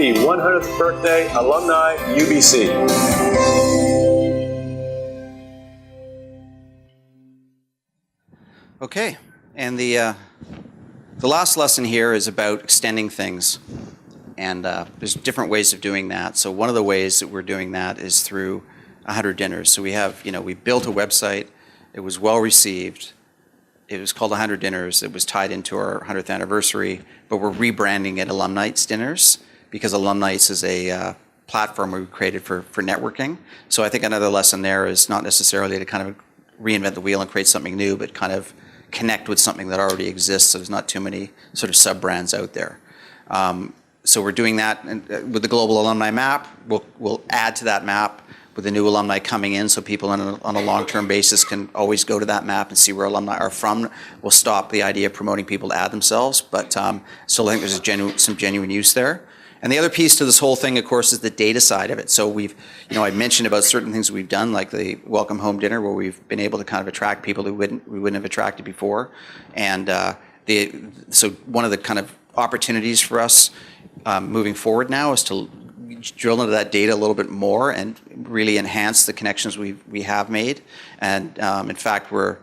Happy 100th birthday, Alumni UBC. Okay, and the last lesson here is about extending things. And there's different ways of doing that. So one of the ways that we're doing that is through 100 dinners. So we have, we built a website. It was well received. It was called 100 Dinners. It was tied into our 100th anniversary, but we're rebranding it Alumnites Dinners because Alumnites is a platform we created for networking. So I think another lesson there is not necessarily to kind of reinvent the wheel and create something new, but kind of connect with something that already exists, so there's not too many sort of sub-brands out there. So we're doing that with the Global Alumni Map. We'll add to that map with the new alumni coming in, so people on a long-term basis can always go to that map and see where alumni are from. We'll stop the idea of promoting people to add themselves, but still I think there's some genuine use there. And the other piece to this whole thing, of course, is the data side of it. So I mentioned about certain things we've done, like the Welcome Home Dinner, where we've been able to kind of attract people who we wouldn't have attracted before. And so one of the kind of opportunities for us moving forward now is to drill into that data a little bit more and really enhance the connections we have made. And in fact, we're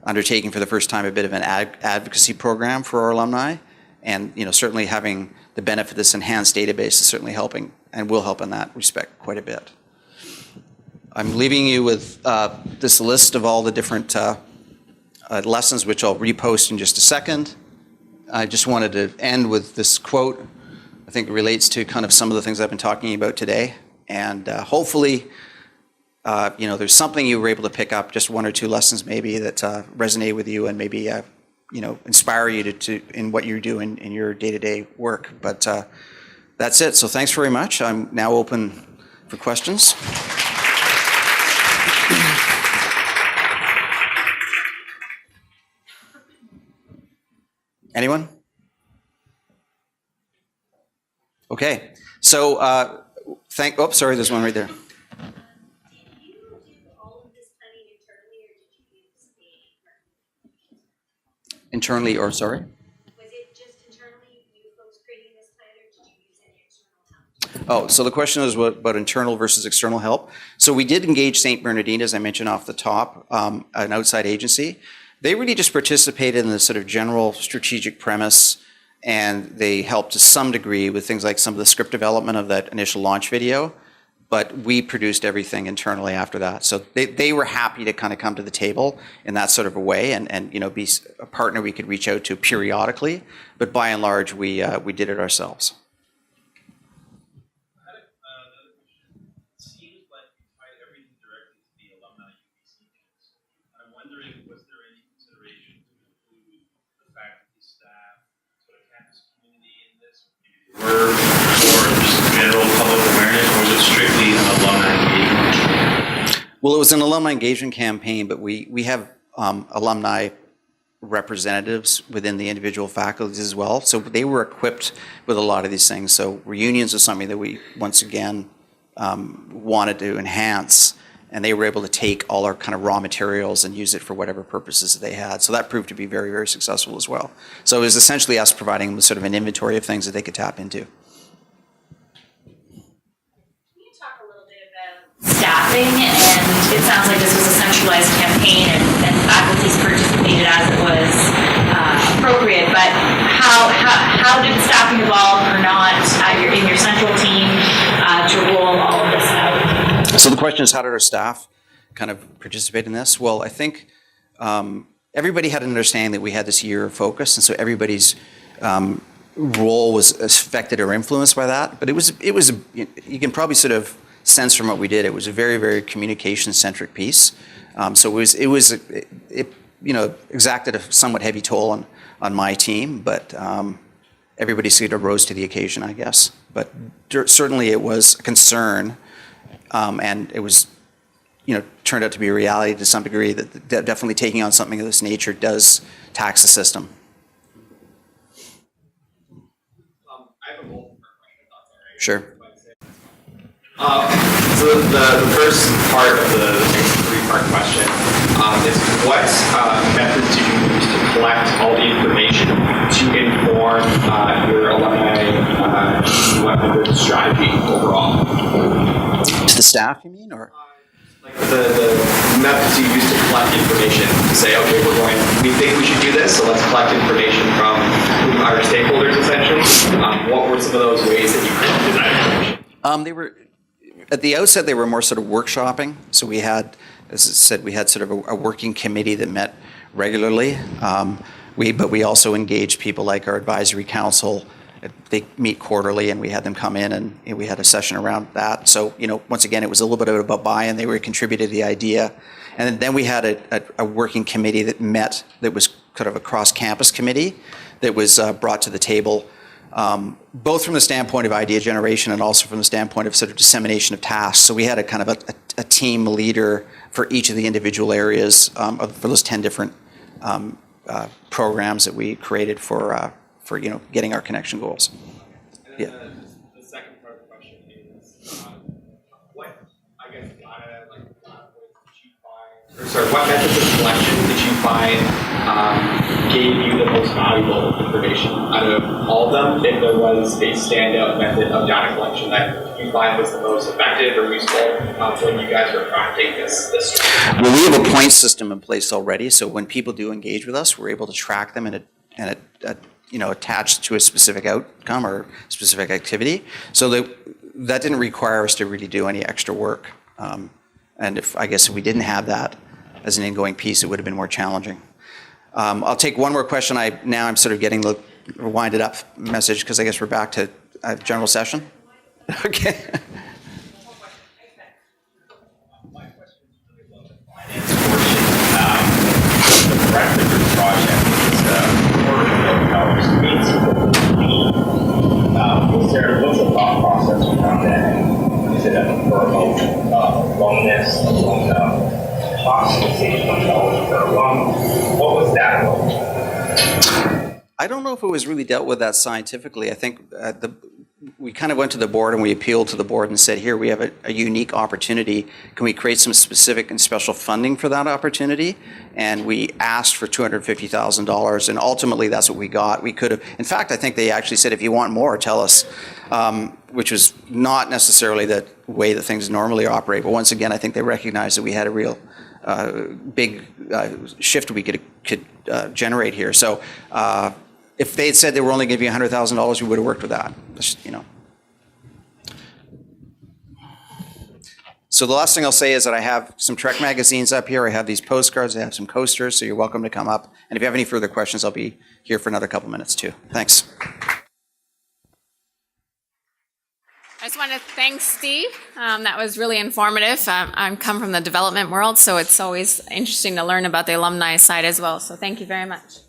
undertaking for the first time a bit of an advocacy program for our alumni. And certainly having the benefit of this enhanced database is certainly helping and will help in that respect quite a bit. I'm leaving you with this list of all the different lessons, which I'll repost in just a second. I just wanted to end with this quote. I think it relates to kind of some of the things I've been talking about today. And hopefully, there's something you were able to pick up, just one or two lessons maybe that resonate with you and maybe inspire you to in what you do in your day-to-day work. But that's it. So thanks very much. I'm now open for questions. Anyone? Okay. So sorry, there's one right there. Internally, or sorry? Was it just internally, you folks creating this plan, or did you use any external help? Oh, so the question is about internal versus external help. So we did engage St. Bernardine, as I mentioned off the top, an outside agency. They really just participated in the sort of general strategic premise, and they helped to some degree with things like some of the script development of that initial launch video. But we produced everything internally after that. So they were happy to kind of come to the table in that sort of a way and be a partner we could reach out to periodically. But by and large, we did it ourselves. It seems like you tied everything directly to the alumni UBC things. I'm wondering, was there any consideration to include the faculty, staff, sort of campus community in this? Or just general public awareness, or was it strictly an alumni engagement? Well, it was an alumni engagement campaign, but we have alumni representatives within the individual faculties as well. So they were equipped with a lot of these things. So reunions was something that we, once again, wanted to enhance. And they were able to take all our kind of raw materials and use it for whatever purposes that they had. So that proved to be very, very successful as well. So it was essentially us providing them with sort of an inventory of things that they could tap into. Staffing, and it sounds like this was a centralized campaign and faculties participated as it was appropriate, but how did staffing evolve or not in your central team to roll all of this out? So the question is, how did our staff kind of participate in this? Well, I think everybody had an understanding that we had this year of focus, and so everybody's role was affected or influenced by that. But it was you can probably sort of sense from what we did, it was a very, very communication-centric piece. So it exacted a somewhat heavy toll on my team, but everybody sort of rose to the occasion, I guess. But certainly it was a concern, and it was, turned out to be a reality to some degree that definitely taking on something of this nature does tax the system. I have a multi-part question, if that's all right. Sure. So the first part of the three-part question is what methods do you use to collect all the information to inform your alumni 100 strategy overall? To the staff, you mean, or? Like the methods you use to collect information to say, okay, we think we should do this, so let's collect information from our stakeholders essentially. What were some of those ways that you collected that information? They were. At the outset, they were more sort of workshopping. So we had, as I said, we had sort of a working committee that met regularly. But we also engaged people like our advisory council they meet quarterly, and we had them come in, and we had a session around that. So, once again, it was a little bit about buy-in. They were contributed to the idea. And then we had a working committee that met, that was kind of a cross-campus committee that was brought to the table, both from the standpoint of idea generation and also from the standpoint of sort of dissemination of tasks. So we had a kind of a team leader for each of the individual areas for those 10 different programs that we created for getting our connection goals. And then the second part of the question is, what methods of selection did you find gave you the most valuable information out of all of them? If there was a standout method of data collection that you find was the most effective or useful when you guys were crafting this strategy? Well, we have a point system in place already, so when people do engage with us, we're able to track them and attached to a specific outcome or specific activity. So that didn't require us to really do any extra work. And if we didn't have that as an ingoing piece, it would have been more challenging. I'll take one more question. I'm sort of getting the winded up message because I guess we're back to general session. Okay. My question is really about the finance portion. The breadth of your project what's the thought process around that? Is it a remote loanness, a loan cost, $600 per loan? What was that like? I don't know if it was really dealt with that scientifically. I think we kind of went to the board and we appealed to the board and said, here, we have a unique opportunity. Can we create some specific and special funding for that opportunity? And we asked for $250,000, and ultimately that's what we got. We could have, in fact, I think they actually said, if you want more, tell us, which was not necessarily the way that things normally operate. But once again, I think they recognized that we had a real big shift we could generate here. So if they had said they were only giving you $100,000, we would have worked with that. So the last thing I'll say is that I have some Trek magazines up here. I have these postcards. I have some coasters, so you're welcome to come up. And if you have any further questions, I'll be here for another couple minutes too. Thanks. I just want to thank Steve. That was really informative. I come from the development world, so it's always interesting to learn about the alumni side as well. So thank you very much.